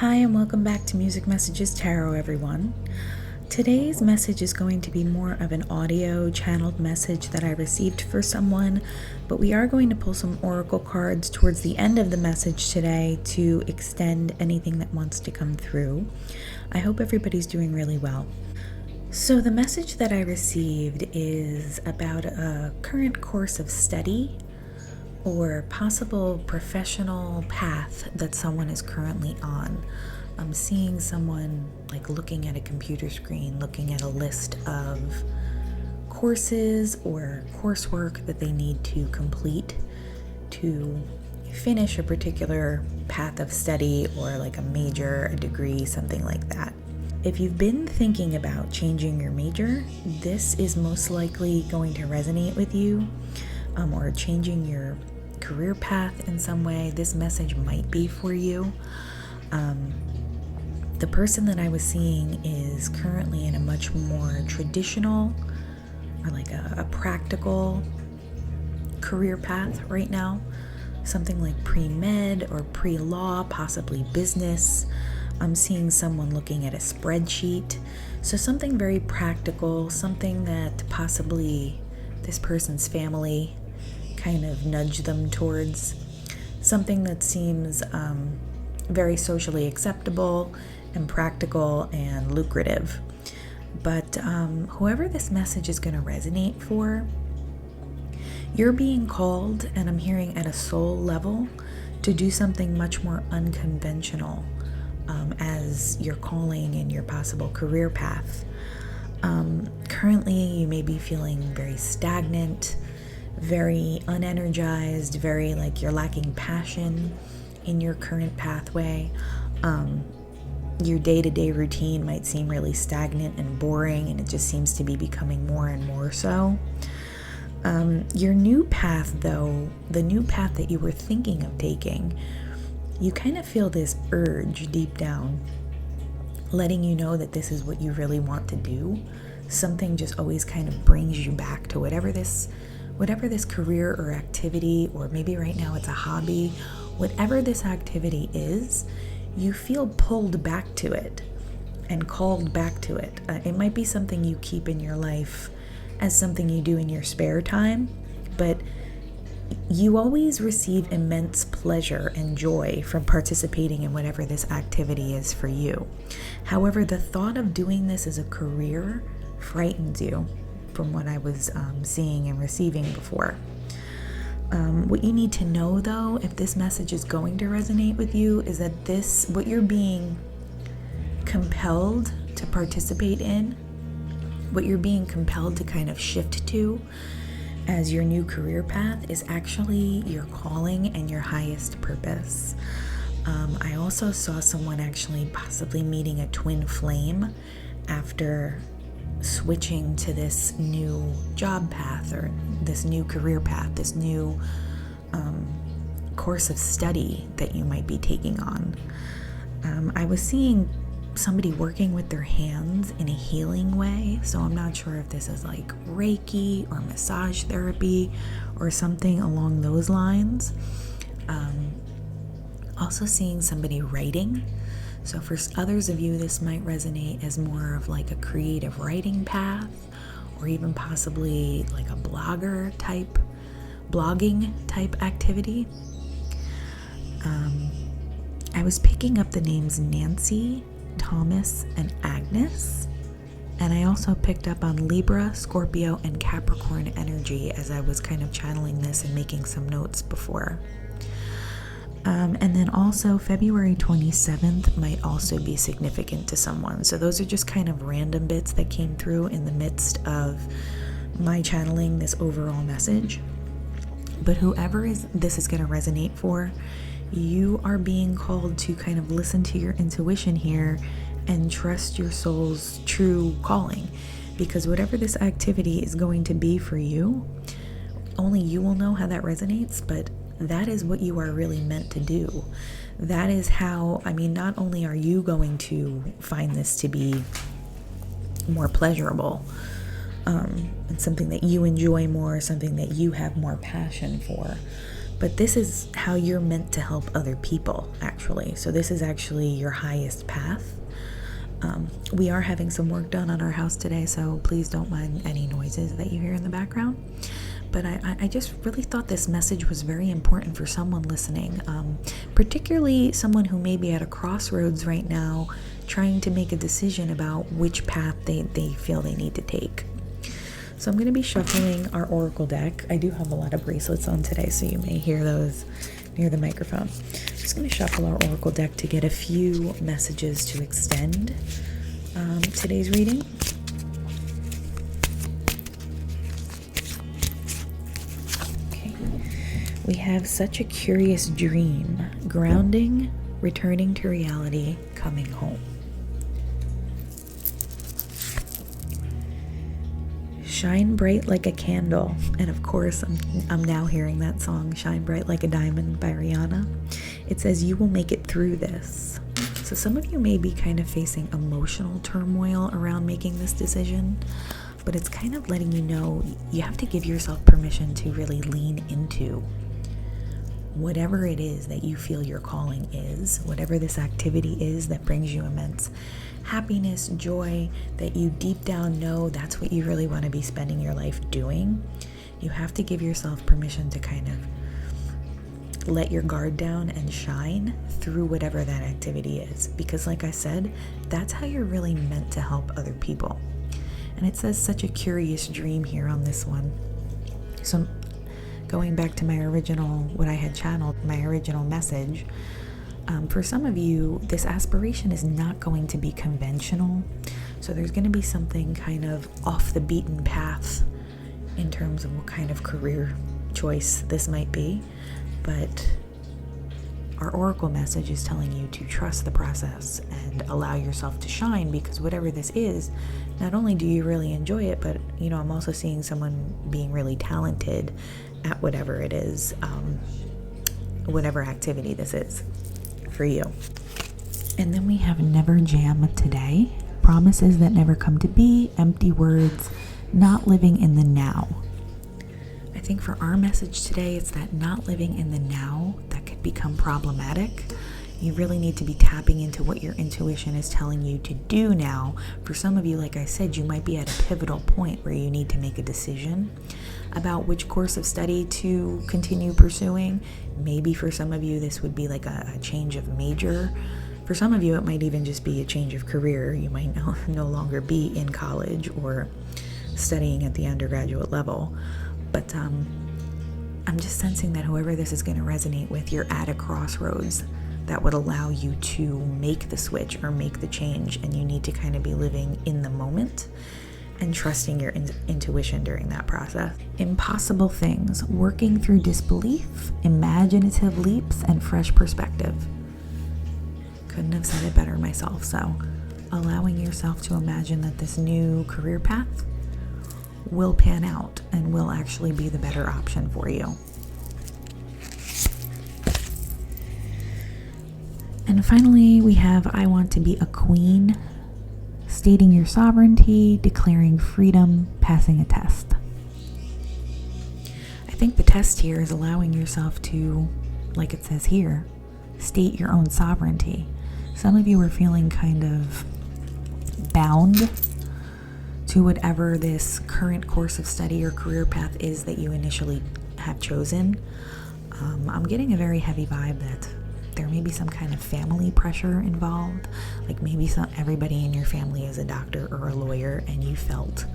Hi, and welcome back to Music Messages Tarot, everyone. Today's message is going to be more of an audio channeled message that I received for someone, but we are going to pull some oracle cards towards the end of the message today to extend anything that wants to come through. I hope everybody's doing really well. So the message that I received is about a current course of study or possible professional path that someone is currently on. I'm seeing someone like looking at a computer screen, looking at a list of courses or coursework that they need to complete to finish a particular path of study or like a major, a degree, something like that. If you've been thinking about changing your major, this is most likely going to resonate with you, or changing your career path in some way. This message might be for you. The person that I was seeing is currently in a much more traditional or like a practical career path right now. Something like pre-med or pre-law, possibly business. I'm seeing someone looking at a spreadsheet. So something very practical, something that possibly this person's family kind of nudge them towards, something that seems very socially acceptable and practical and lucrative. But whoever this message is going to resonate for, you're being called, and I'm hearing at a soul level, to do something much more unconventional as your calling and your possible career path. Currently, you may be feeling very stagnant, very unenergized, very like you're lacking passion in your current pathway. Your day-to-day routine might seem really stagnant and boring, and it just seems to be becoming more and more so. Your new path, though, the new path that you were thinking of taking, you kind of feel this urge deep down, letting you know that this is what you really want to do. Something just always kind of brings you back to whatever this career or activity, or maybe right now it's a hobby, whatever this activity is, you feel pulled back to it and called back to it. It might be something you keep in your life as something you do in your spare time, but you always receive immense pleasure and joy from participating in whatever this activity is for you. However, the thought of doing this as a career frightens you, from what I was seeing and receiving before. What you need to know, though, if this message is going to resonate with you, is that what you're being compelled to participate in, what you're being compelled to kind of shift to as your new career path, is actually your calling and your highest purpose. I also saw someone actually possibly meeting a twin flame after switching to this new job path or this new career path, this new course of study that you might be taking on. I was seeing somebody working with their hands in a healing way, so I'm not sure if this is like Reiki or massage therapy or something along those lines. Also seeing somebody writing. So for others of you, this might resonate as more of like a creative writing path, or even possibly like a blogging type activity. I was picking up the names Nancy, Thomas, and Agnes, and I also picked up on Libra, Scorpio, and Capricorn energy as I was kind of channeling this and making some notes before. And then also February 27th might also be significant to someone. So those are just kind of random bits that came through in the midst of my channeling this overall message. But whoever this is going to resonate for, you are being called to kind of listen to your intuition here and trust your soul's true calling. Because whatever this activity is going to be for you, only you will know how that resonates, but that is what you are really meant to do. That is how, not only are you going to find this to be more pleasurable, and something that you enjoy more, something that you have more passion for, But this is how you're meant to help other people, actually. So this is actually your highest path. We are having some work done on our house today, so please don't mind any noises that you hear in the background. But I just really thought this message was very important for someone listening, particularly someone who may be at a crossroads right now, trying to make a decision about which path they feel they need to take. So I'm going to be shuffling our oracle deck. I do have a lot of bracelets on today, so you may hear those near the microphone. I'm just going to shuffle our oracle deck to get a few messages to extend today's reading. Okay. We have such a curious dream, grounding, returning to reality, coming home. Shine bright like a candle. And of course, I'm now hearing that song, Shine Bright Like a Diamond by Rihanna. It says, you will make it through this. So some of you may be kind of facing emotional turmoil around making this decision, but it's kind of letting you know you have to give yourself permission to really lean into whatever it is that you feel your calling is, whatever this activity is that brings you immense happiness, joy, that you deep down know that's what you really want to be spending your life doing. You have to give yourself permission to kind of let your guard down and shine through whatever that activity is. Because like I said, that's how you're really meant to help other people. And it says such a curious dream here on this one. So going back to my original, what I had channeled, my original message, for some of you, this aspiration is not going to be conventional. So there's going to be something kind of off the beaten path in terms of what kind of career choice this might be. But our oracle message is telling you to trust the process and allow yourself to shine, because whatever this is, not only do you really enjoy it, but I'm also seeing someone being really talented at whatever it is, whatever activity this is for you. And then we have never jam today. Promises that never come to be, empty words, not living in the now. I think for our message today, it's that not living in the now that could become problematic. You really need to be tapping into what your intuition is telling you to do now. For some of you, like I said, you might be at a pivotal point where you need to make a decision about which course of study to continue pursuing. Maybe for some of you, this would be like a change of major. For some of you, it might even just be a change of career. You might no longer be in college or studying at the undergraduate level. But I'm just sensing that whoever this is going to resonate with, you're at a crossroads that would allow you to make the switch or make the change, and you need to kind of be living in the moment and trusting your intuition during that process. Impossible things, working through disbelief, imaginative leaps, and fresh perspective. Couldn't have said it better myself. So allowing yourself to imagine that this new career path will pan out and will actually be the better option for you. And finally, we have I want to be a queen, stating your sovereignty, declaring freedom, passing a test. I think the test here is allowing yourself to, like it says here, state your own sovereignty. Some of you are feeling kind of bound to whatever this current course of study or career path is that you initially have chosen. I'm getting a very heavy vibe that there may be some kind of family pressure involved. Like maybe everybody in your family is a doctor or a lawyer, and you felt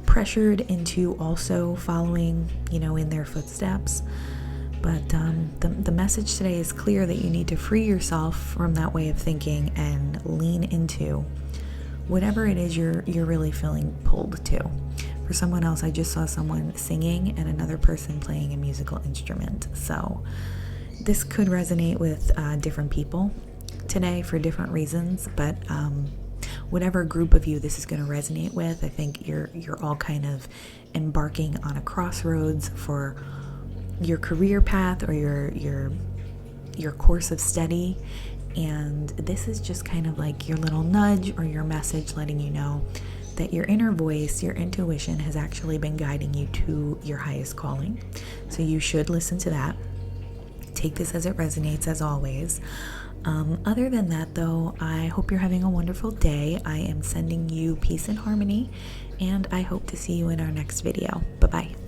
pressured into also following, in their footsteps. But the message today is clear that you need to free yourself from that way of thinking and lean into whatever it is you're really feeling pulled to. For someone else, I just saw someone singing and another person playing a musical instrument. So this could resonate with different people today for different reasons, but whatever group of you this is going to resonate with, I think you're all kind of embarking on a crossroads for your career path or your course of study. And this is just kind of like your little nudge or your message letting you know that your inner voice, your intuition has actually been guiding you to your highest calling. So you should listen to that. take this as it resonates, as always. Other than that, though, I hope you're having a wonderful day. I am sending you peace and harmony, and I hope to see you in our next video. Bye-bye.